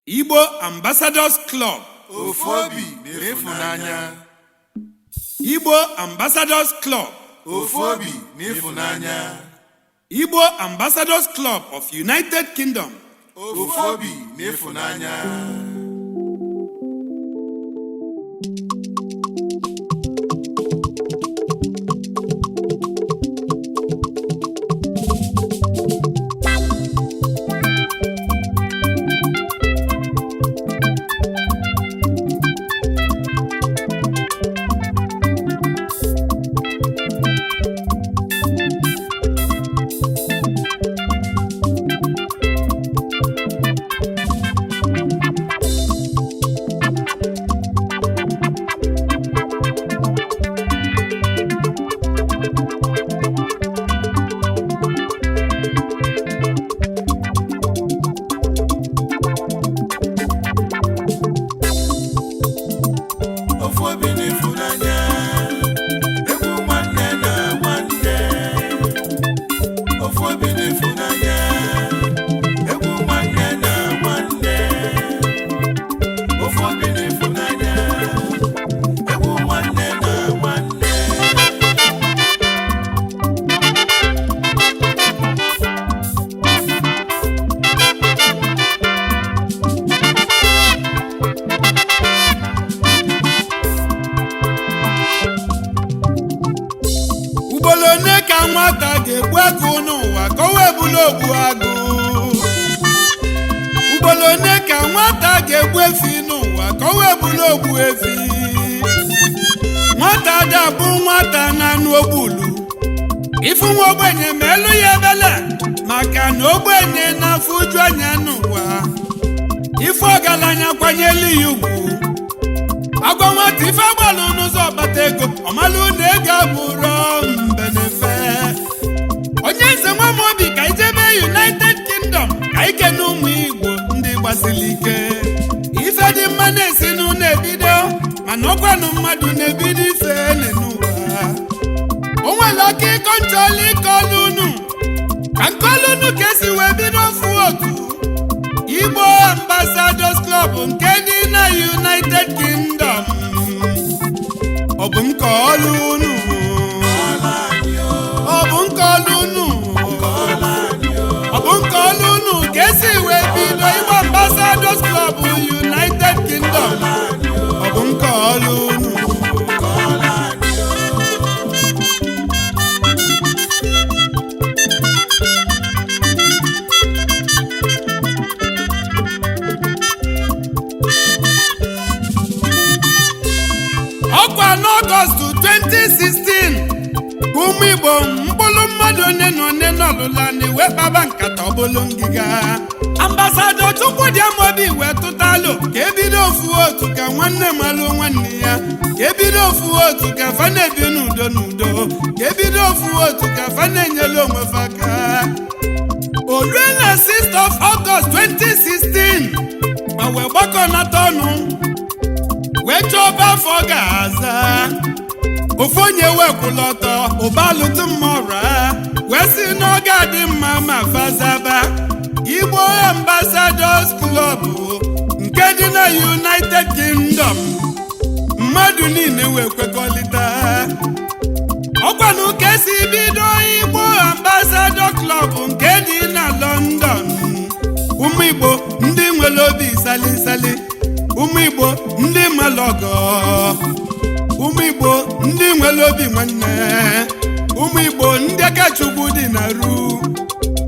Igbo Ambassadors Club. Ofobi n'Ifunanya. Igbo Ambassadors Club. Ofobi n'Ifunanya. Igbo Ambassadors Club of United Kingdom. Ofobi n'Ifunanya. Nwata ga-egbu agụ n'ụwa ka o wee bụrụ ogbu agụ. Ugboro one ka nwata ga-egbu efi n'ụwa ka o wee bụrụ ogbu efi. Nwata ada bụ nwata na-anụ ogbulu. Ifu nwa ogbenye ma elu ya ebele maka na ogbenye na-afụ uju anya n'ụwa. Ifu ọgaranya kwanyelu ya ugwu. Agwa nwata ife agbalụ n'ụzọ ọbata ego ọmalụ na ego abụrụ mbenefe. Onye nze nwa m obi ka ijebe United Kingdom ka ike na ụmụ Igbo ndị gbasiri ike. Ife dị mma na-esi n'ụlọ ebido mana ọkwanụ mmadụ na-ebido ife n'ụwa. O nwere ọka ịkọ nchọla ike ọlụ unu ka nke ọlụ unu ka esi wee bido ofu otu Igbo Ambassadors Club nke dị na United Kingdom. Ọ bụ nke ọlụ unu ka esi wee bido Igbo Ambassadors Club United Kingdom. Ọ bụ nke ọlụ unu. Ọkwa n'Ọgọst 2016 ụmụ Igbo mkpụrụ mmadụ one na one n'ọlụla na-ewe kpaba nkata ọbụlụ ngịga. Ambasadọ Chukwudi Amobi wee tụtalụ ka ebido ofu otu ka nwanne malụ nwanne ya, ka ebido ofu otu ka fa na-ebi n'udo n'udo, ka ebido ofu otu ka fa na-enyelu onwe fa aka. Olue na 6th of August 2016 ma wee gbakọnata ọnụ wee chọba afọ ga-aza. Ofu onye wekwụla ọtọ ụbalụtụ mmọra wee si n'oge adị mma ma fazaba Igbo Ambassadors Club nke dị na United Kingdom. Mmadụ niile wee kwekọrịta ọkwanụ ka esi bido Igbo Ambassadors Club nke dị na London. Ụmụ Igbo ndị nwere obi salisali, ụmụ Igbo ndị malọgọ, ụmụ Igbo ndị nwere obi nwanne, ụmụ Igbo ndị aka Chukwu dị na ru.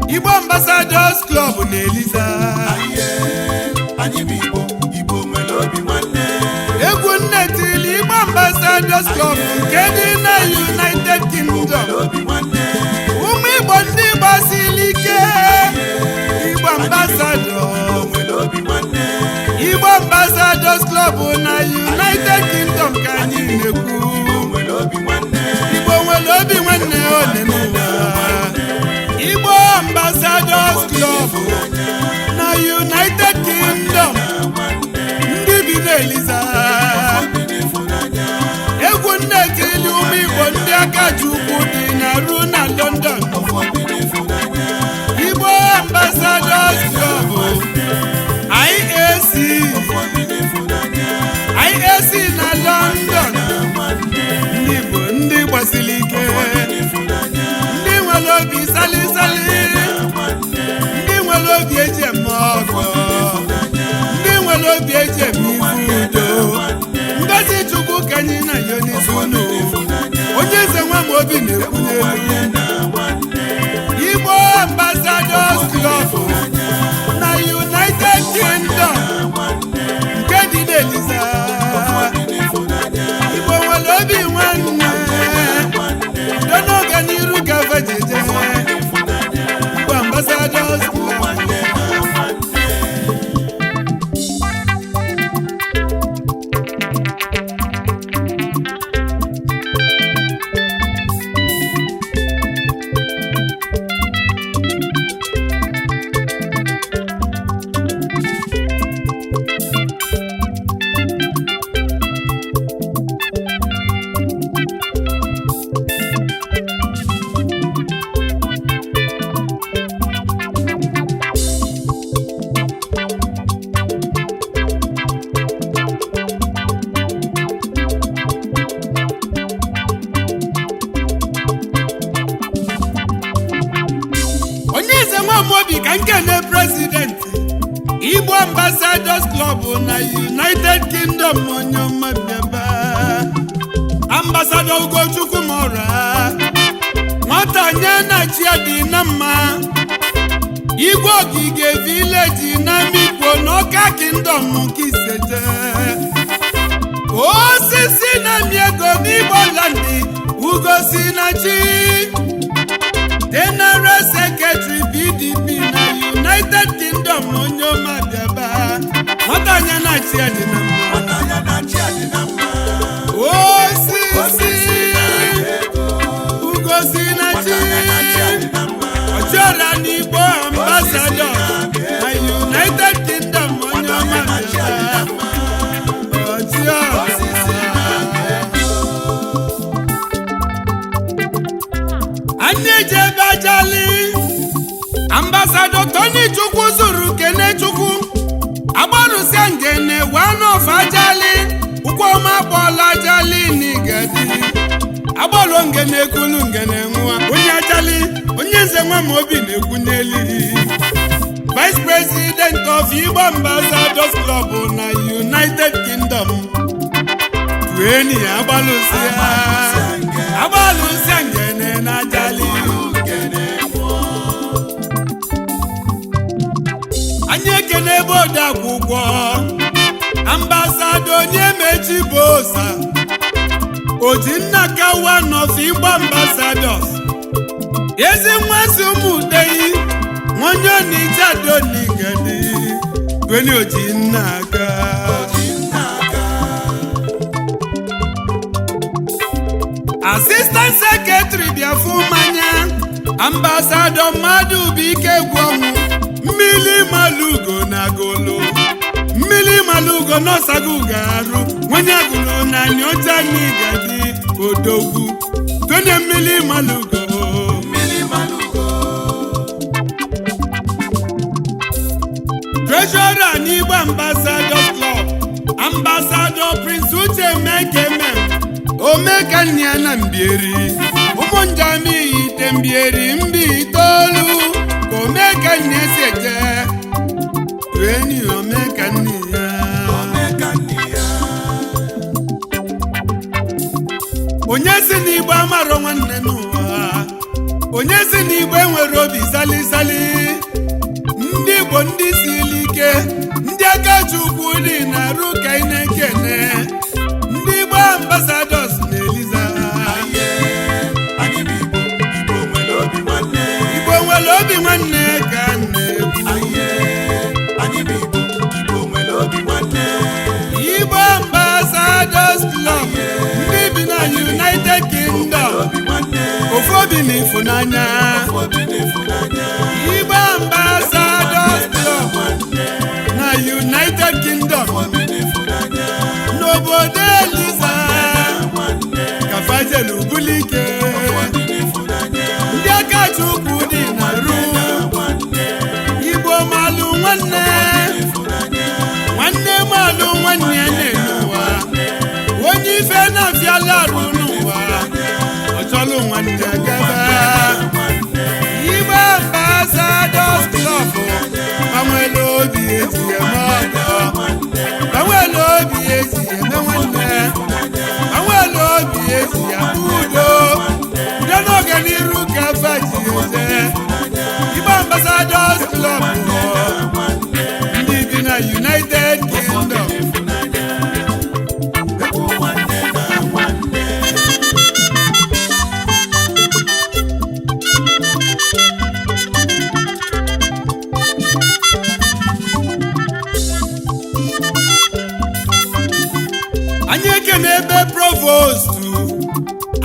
Igbo Ambassadors Club na-eliza Anyị bụ Igbo, Igbo nwere obi nwanne. Egwu nnetili Igbo Ambassadors Club nke dị na United Kingdom. Ụmụ Igbo ndị gbasiri ike Igbo Igbo Ambassadors Club na United Kingdom ka anyị na-ekwu. Igbo nwere obi nwanne ole n'ụwa. Igbo Ambassadors Club na United Kingdom. Ndị bi n'Eliza egwu nnetili ụmụ Igbo ndị aka Chukwu dị na ru na London. Igbo Ambassadors Club IAC Ambassadors Club na United Kingdom onye ọma bịaba. Ambassador Ugochukwu Mora nwata nye na chi dị na mma. Igwe ogige village na Mikwo n'Ọka Kingdom Kisete. Osisi na miego n'Igbo landi Ugosi na chi. General Secretary PDP na United Kingdom onye ọma bịaba. Nwata nye na chi dị na mma. Osisi Ugosi na chi. Ọjọra n'Igbo Ambassador na United Kingdom onye ọma bịaba. Anyị jebe Ajali. Ambassador Tony Chukwu zuru Kene Chukwu agbarụsịa ngene one of Ajali. Ụkwụọma akpọọla Ajali n'Igadi. Agbalụ ngene ekulu ngene nwa onye Ajali onye nze nwa ma obi na-ekwu n'eli. Vice President of Igbo Ambassadors Club na United Kingdom. Tueni agbalụsịa ngene na Ajali. Anyị ekene ebe ode akwụkwọ Ambassador Onyemechi Bosa Ojinaka one of Igbo Ambassadors. Ezi nwansi ụmụdeyi nwonye Onitsha n'Igadi. Tueni Ojinaka. Assistant Secretary Biafumanya Ambassador Madubike Gwomu Mmili Malugo na Golo. Mmili Malugo no Sagugaru nwonye agụrụ na Nyota n'Igadi Odogwu. Tueni Mmili Malugo. Treasurer n'Igbo Ambassadors Club Ambassador Prince Uche Mekeme Omekania na Mbieri. Ụmụnjami ite Mbieri mbi itoolu ka Omekania seje. Tueni Omekania. Onye si n'Igbo amarọ nwanne n'ụwa. Onye si n'Igbo enwere obi salisali. Ndị Igbo ndị siri ike. Ndị aka Chukwu dị na-arụ ka ị na-ekene. Ndị Igbo Ambassadors na-eliza. Igbo nwere obi nwanne ka Igbo Ambassadors Club ndị bi na United Kingdom. Ofu obi na ịfụnanya. Igbo Ambassadors Club na United Kingdom. N'obodo Eliza Kafajelu Bulike. Ndị aka Chukwu dị na ru. Igbo malụ nwanne. Nwanne malụ nwanne n'ụwa. Onye ife na-abịala arụ n'ụwa. Ọchọlụ nwanne gaba. Igbo Ambassadors Club gbanwere obi eji eme ọgọ. Gbanwere obi eji eme nwanne. Gbanwere obi eji abụ udo. Udo n'ọganiru ka afa ji eze. Igbo Ambassadors Club ndị bi na United Kingdom. Anyị ekene ebe Provost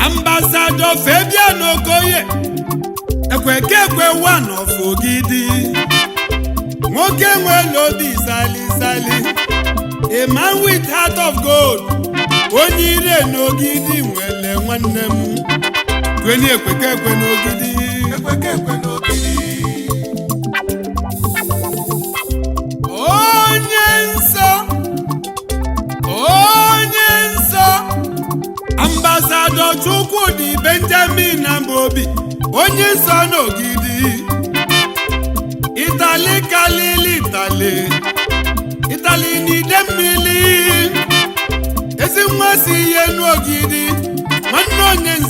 Ambassador Fabian Okoye Ekwekekwe one of Ogidi. Nwoke nwere obi salisali. A man with heart of gold. Onye ire n'Ogidi nwere nwanne m. Tueni Ekwekekwe n'Ogidi. Onye nsọ. Ambassador Chukwudi Benjamin Amobi onye nsọ n'Ogidi. Itali kalili Itali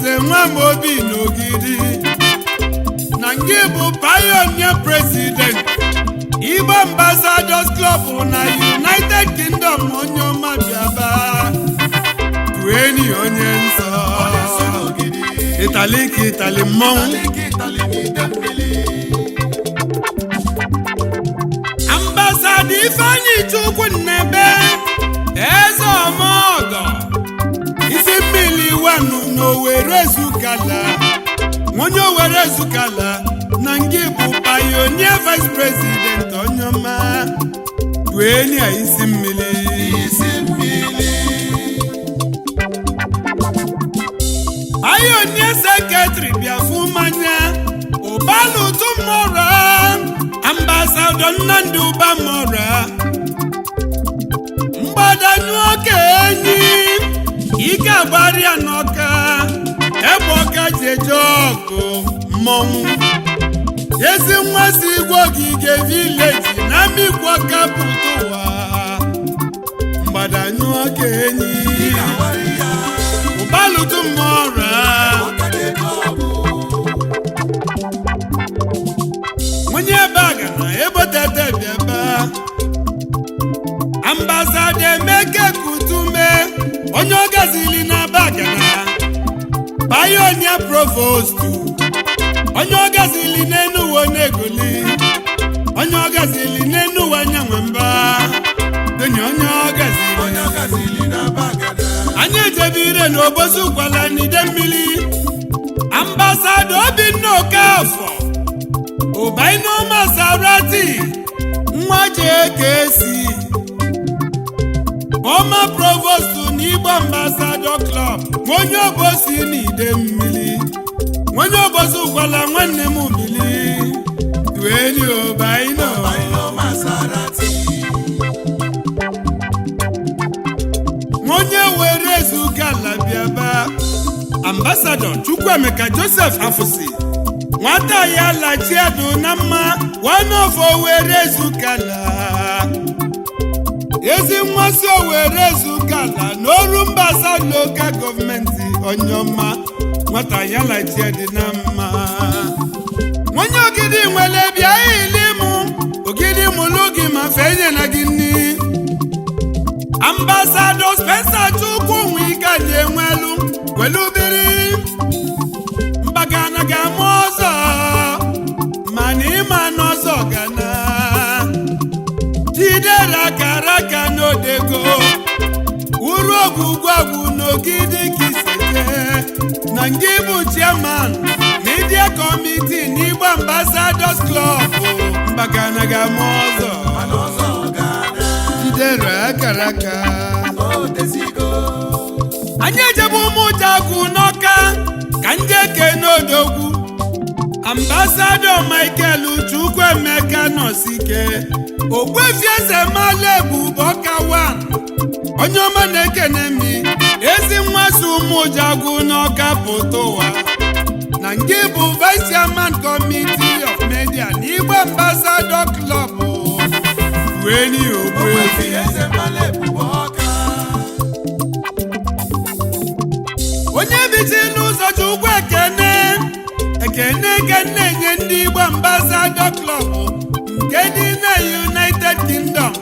nze Nwamobi n'Ogidi na nke bụ pioneer president Igbo Ambassadors Club na United Kingdom onye ọma bịaba tueni onye nsọ Itali mmọnwụ Ambassador Ifeanyi Chukwu Nnebe eze ọmọgọ isi mmiri wanu n'Owere Zukala onye Owere Zukala na nke bụ pioneer vice president onye ọma tueni isi mmiri pioneer secretary Biafumanya Ụbalụ Tumora Ambassador Nnamdi Ụbamora mgbadanu oke enyi ike agbarịa n'ọka ebe ọka ji eje ọgụ mmọnwụ ezi nwa si Igwe Ogige vileji na Amikwa kapụta ụwa mgbadanu oke enyi Ụbalụ Tumora onye ebe a ga na ebotete bịaba Ambassador Emeka Kutume onye ọgazili na Bagana pioneer provost onye ọgazili n'Enuwe Negoli onye ọgazili n'Enuwe Anyanwamba onye ọgazili na Bagana anyị ejebire n'Obosi Ụkwala n'Idemmili Ambassador Obinna Okafọ Ụbaino Maserati nwa Jekesi former provost n'Igbo Ambassador Club onye Obosi n'Idemmili onye Obosi Ụkwala nwanne m bili tueni Ụbaino Maserati onye Owere Zukala bịaba Ambassador Chukwuemeka Joseph Afusi nwata ya lachiado na mma one of Owere Zukala ezi nwa si Owere Zukala n'Orumba South Local Government onye ọma nwata ya lachiado na mma onye Ogidi nwere bịa ilimu Ogidi mụlụ gị ma fenye na gị nni Ambassador Spencer Chukwu Nwika ji enwelu welubiri Mbagana ga-ama ọzọ mana ịma n'ọzọ gana Chidera Karaka n'Odego uru ogwugwagwu n'Ogidi Kiseke na nke bụ chairman media committee n'Igbo Ambassadors Club Mbagana ga-ama ọzọ Chidera Karaka anyị ejebe Ụmụjagwu n'Ọka ka ndị eke n'Odogwu Ambassador Michael Chukwuemeka Nosike Ogbuefi Eze Malebu Ọka 1 onye ọma na-ekene mi ezi nwa si Ụmụjagwu n'Ọka pụta ụwa na nke bụ vice chairman committee of media n'Igbo Ambassador Club weni Ogbuefi Eze Malebu Ọka onye bichi n'ụzọ Chukwu ekene nye ndị Igbo Ambassador Club nke dị na United Kingdom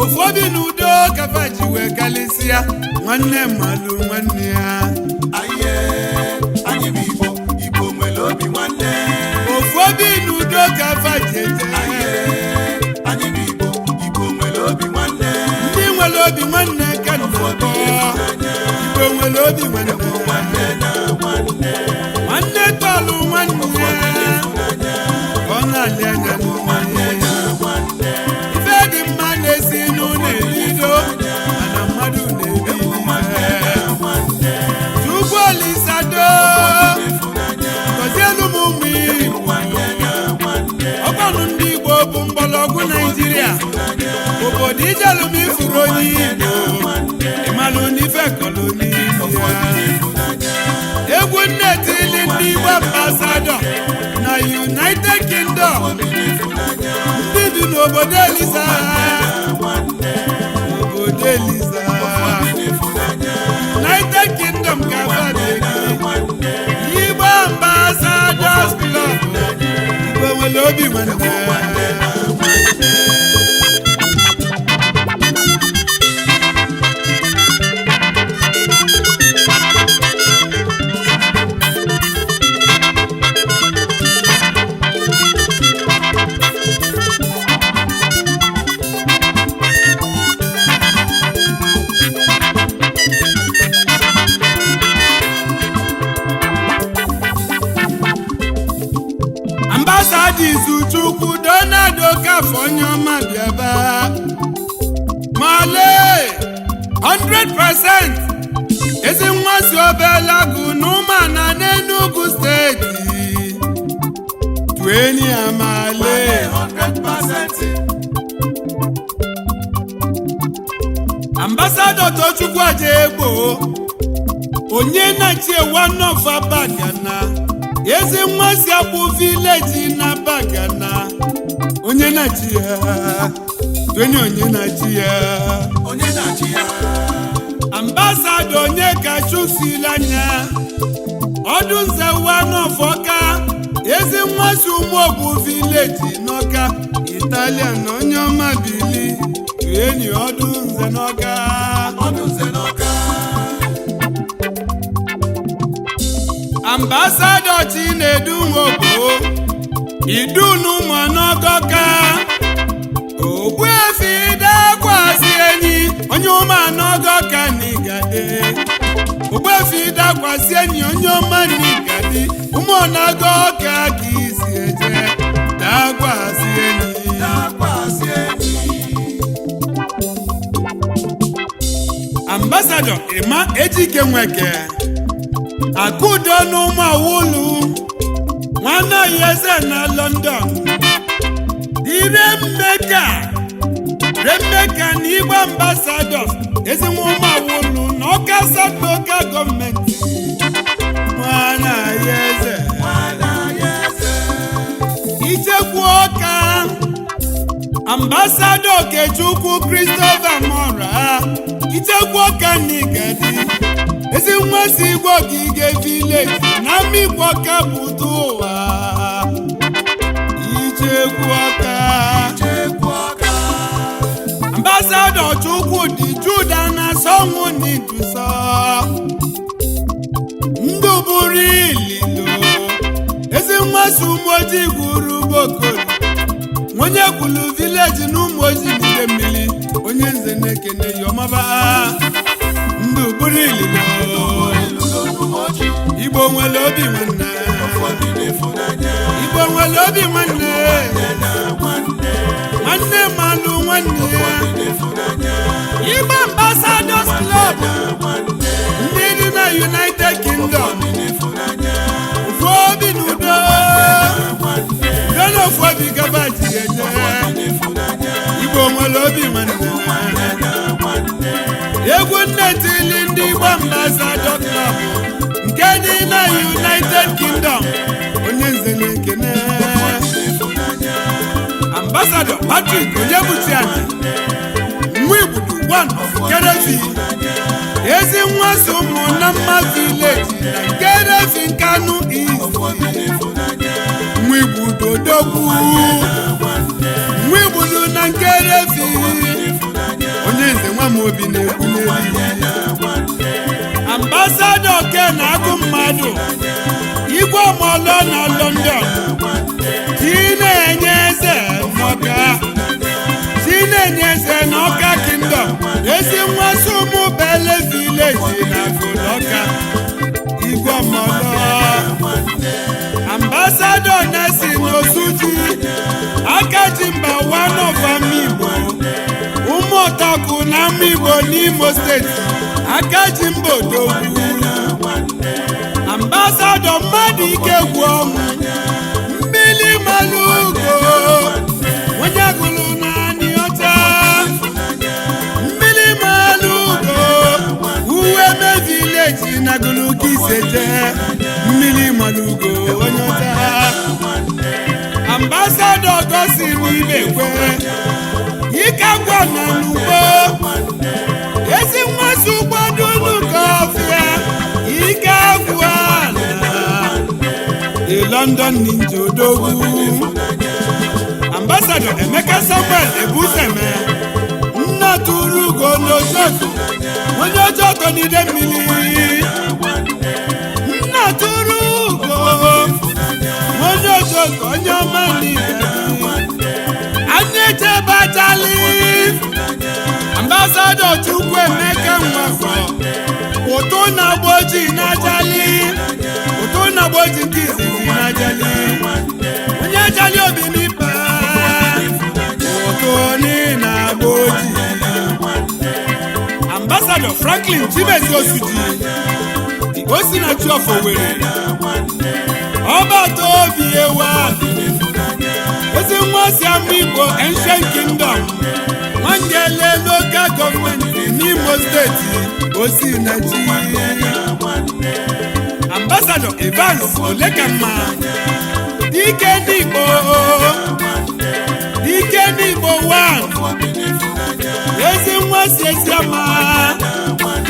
ụfọdụ n'udo kafa ji wee kalịsịa nwanne mmadụ nwanne ya anyị bụ Igbo nwere obi nwanne ụfọdụ n'udo kafa ji eje anyị bụ Igbo nwere obi nwanne ndị nwere obi nwanne ka Igbo nwere obi nwanne nwanne tọlụ nwanne ọ na-alị anya ife dị mma na-esi n'ụlọ elido mana mmadụ na-ebi Chukwu Olisado gọzielu m ụmụ Igbo ọgbanụ ndị Igbo bụ mgbọrọgwụ Naịjirịa obodo ijelu m ifuru onye Igbo ịmalụ n'ife koloni egwu nnetili ndị Igbo Ambassador na United Kingdom ndị bi n'obodo Eliza United Kingdom ga-abadị obi nwanne nwanne na nwanne. Ambassador Izuchukwu Donald Okafor onye ọma bịaba male 100% ezi nwa si Obelagụ n'Ụmụana n'Enugu steeti tueni amale 100%. Ambassador Tochukwu Ajegbo onye na-achị one of Abagana ezi nwa si Akpu village na Abagana onye na-achị ya tueni onye na-achị ya onye na-achị ya. Ambassador onye kachusila anya ọdụ nze one of Ọka ezi nwa si Ụmụogbu village n'Ọka Italian onye ọma bili tueni ọdụ nze n'Ọka ọdụ nze n'Ọka. Ambassador Chinedu Nwogbo Idunumuanogoka Ogbuefi dakwasị enyi onye Ụmụanogoka n'Igade Ogbuefi dakwasị enyi onye ọma n'Igade Ụmụanagoka ka isi eje dakwasị enyi dakwasị enyi. Ambassador Emma Ejike Nweke Akudo n'Ụmụawulu nwanne Eze na London Remeka na Igbo Ambassador ezinwa Ụmụawulu na Ọka South Local Government nwanne Eze Ichekwu Ọka Ambassador Okechukwu Christopher Mora Ichekwu Ọka n'Igadi ezi nwa si Igbo Ogige village na Mmikwu Ọka pụta ụwa Ichekwu Ọka Ambassador Chukwudi Juda na Sonwu N'iduso Nduburu Ililo ezi nwa si Umoji gwuru Bokoli onye kwulu village na Umoji n'ime mmiri onye nze na-ekene yọmaba Nduburu Ililo Igbo nwere obi nwanne Igbo nwere obi nwanne nwanne malụ nwanne ya Igbo Ambassadors Club ndị dị na United Kingdom ofu obi n'udo udo ofu obi gaba ji eje Igbo nwere obi nwanne egwu nne tili ndị Igbo Ambassador Club nke dị na United Kingdom onye nze na-ekene Ambassador Patrick Onyebuchiani Nwigbudu one of Kerefi ezi nwa so ụmụ na mma village na Kerefi Nkanu East Nwigbudu Odogwu Nwigbudu na Kerefi onye nze nwa m obi na-ekwunyeri Ambassador Ken Agụmmadụ Igwe Ọmọlọ na London Chinenye Eze n'Ọka Chinenye Eze n'Ọka Kingdom ezi nwa so ụmụ Bele village na Agụlọka Igwe Ọmọlọ Ambassador Nelson Osuji Akajimba one of Amigbo Ụmụọtọkụ na Amigbo n'Imo State Akajimba Odogwu Ambassador Mmadụike Gwuọnwụ Mmili Malugo onye agụlụ naanị ọcha Mmili Malugo Uweme village na Agụlụka Iseje Mmili Malugo onye ọcha Ambassador Gosin Ibekwe Ikagwa na Lugbo ezi nwazi ụgbọdụ n'Ukọfịa Ikagwa na London Ninja Odogwu Ambassador Emeka Samuel Ebuseme nna tụrụ ugo n'Ojoto onye Ojoto n'ide mmiri nna tụrụ ugo onye Ojoto onye ọma n'ide anyị echebatali Ambassador Chukwuemeka Nwafọ ụtụ na-agba ojii n'ajali ụtụ na-agba ojii nke izizi n'ajali onye ajali obi n'ipe ụtụ na-agba ojii Ambassador Franklin Chibezi Osuji Osinachi of Owerri ọbata obi ewa ezi nwa si ama Igbo Ancient Kingdom Nwangele Local Government n'Imo Steeti Osinachi Ambassador Evans Olekamma Dike n'Igbo one ezi nwa si esi ama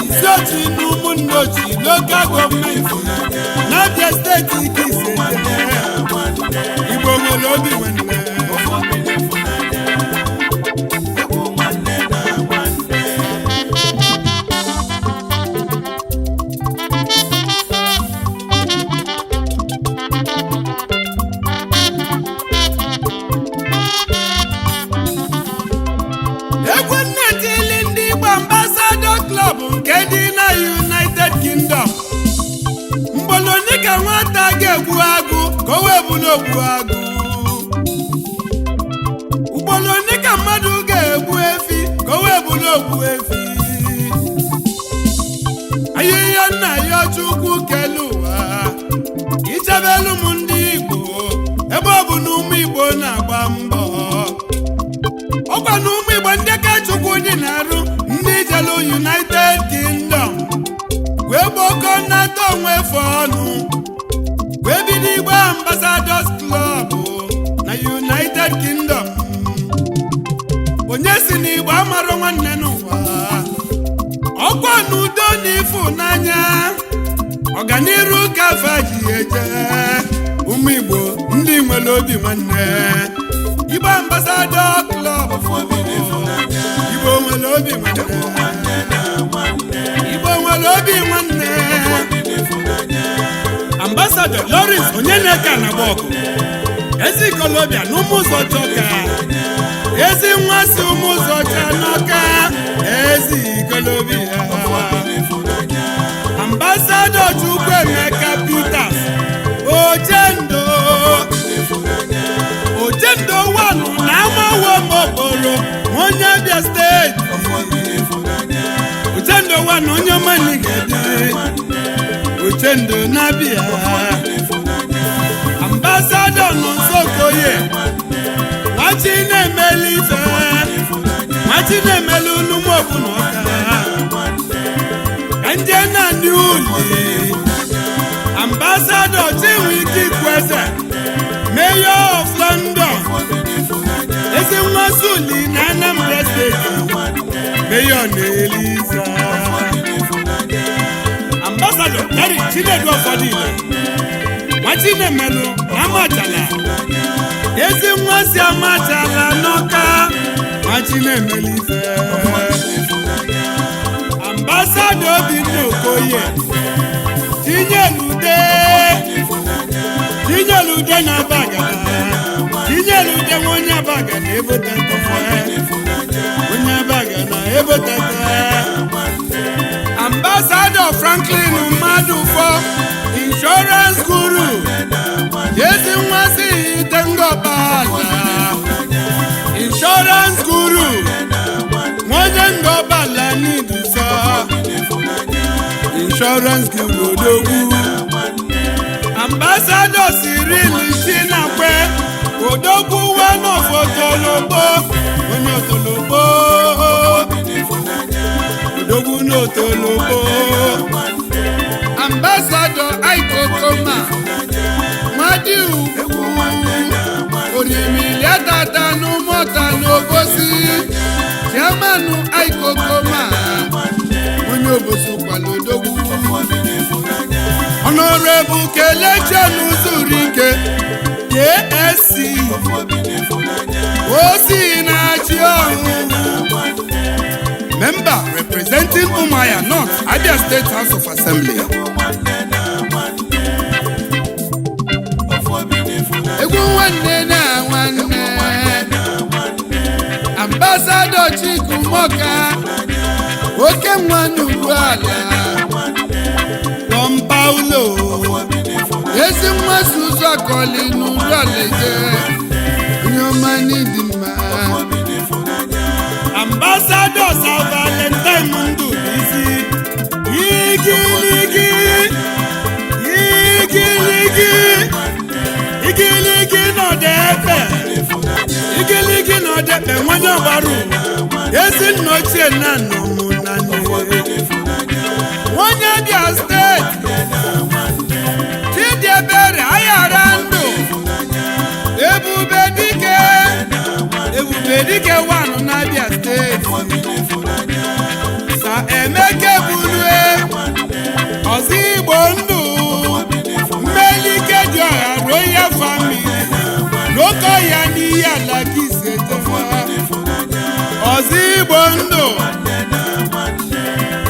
isi ochi n'ụmụnne ochi Local Government n'Abia Steeti Ikise Igbo nwere obi nwanne nke dị na United Kingdom mgbolonika nwata ga-egbu agụ ka o wee bụrụ ogbu agụ ugbolonika mmadụ ga-egbu efi ka o wee bụrụ ogbu efi ahịhịa nna ya Chukwu kele ụwa ichebelu m ndị Igbo ebe ọ bụ na ụmụ Igbo na-agba mbọ ọkwa na ụmụ Igbo ndị ka Chukwu dị na-arụ ndị jelu United Kingdom wee gbakọ nnata onwe efe ọnụ wee bido Igbo Ambassadors Club na United Kingdom onye si na Igbo amara nwanne n'ụwa ọkwa na udo na ịfụnanya ọganiru ka afa ji eje ụmụ Igbo ndị nwere obi nwanne Igbo Ambassadors Club Igbo nwere obi nwanne Igbo nwere obi nwanne Ambassador Lawrence Onyeneka Nabọkụ ezi ikolobịa na ụmụ ụzọ chọka ezi nwa si ụmụ ụzọ cha n'ọka ezi ikolobịa Ambassador Chukwuemeka Peters Ojendo wanụ na amawo mokporo onye Abia Steeti Ojendo wanụ onye Omanigede Ojendo n'Abia Ambassador Nonso-Okoye nwachi na-emeli ife nwachi na-emeli unumokwu n'ọka ka nje na ndị uli Ambassador Chinwike Ikweze Mayor of London ezi nwa Suli na Anambra Steeti Mayor na Eliza Ambassador Terry Chinedu Ọfọdụile Nwachinemelu Amachala ezi nwa si Amachala n'Ọka Nwachinemelu ife Ambassador Obinna Okoye Tinyelude na Abagana Tinyelude onye Abagana ebotata onye Abagana ebotata Ambassador Franklin Mmadụfọ Insurance Guru ezi nwa si Itengọbala Insurance Guru onye Ngọbala n'Idusa Insurance Guru odogwu Ambassador Cyril Chinakwe odogwu one of Otologbo onye Otologbo odogwu n'Otologbo Ambassador Aikokoma Madiu Orimiliatata n'Ụmụta n'Obosi Chairman Aikokoma onye Obosi kwala odogwu Honorable Kelechi Uzurike KSC Osinachi member representing Umuahia North, Abia State House of Assembly. Egwu nwanne na nwanne Ambassador Chikumoka oke nwanne Ugwuala Don Paulo ezi nwa Suzu Akoli n'Ugwualeje nyomani dima Ambassador Sir Valentine Mundu Bisi Igiligi no depe Igiligi no depe nwanye ọgbaru ezi nnochie na nnọmụ na nwanye Abia Steeti Chidiebere Ayara Ndụ Ebube dike wanụ na Abia Steeti Sa Emeke Bulue Ozigbo Ndụ Mmelike Dioha Royal Family Loko ya n'iyi ala Kisete Ozigbo Ndụ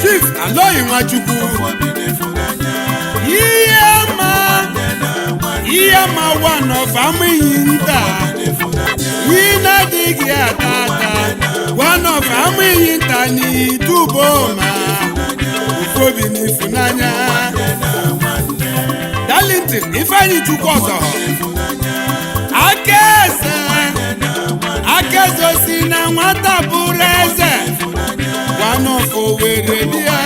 Chief Aloyi Nwachukwu Iyama one of Amuyinta Yina digi atata one of Amuyinta ni Tuboma Ufobi ni Funanya Darlington Ifeanyi Chukwuoso Akeze si na nwata bụrụ eze one of Owerri dia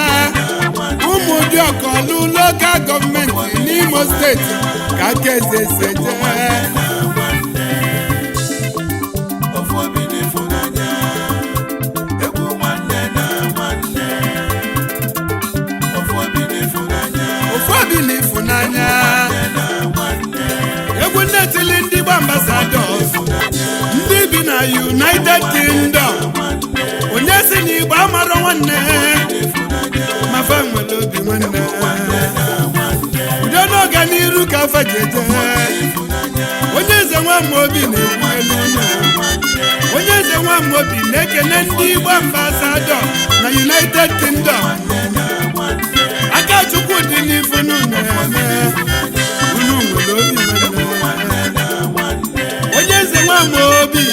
Umudiokolu local government n'Imo State ka Akeze seje Ofobi n'Ifunanya egwu nnetili ndị bụ ambassadors ndị bi na United Kingdom onye si n'Igbo amara nwanne mafa nwere obi nwanne udo n'ọganiru ka afa jeje onye eze Nwamobi na-ekwu elu onye eze Nwamobi na-ekene ndị Igbo ambassador na United Kingdom aka Chukwu dị n'ifu n'ụlọ ya unu nwere obi nwanne onye eze Nwamobi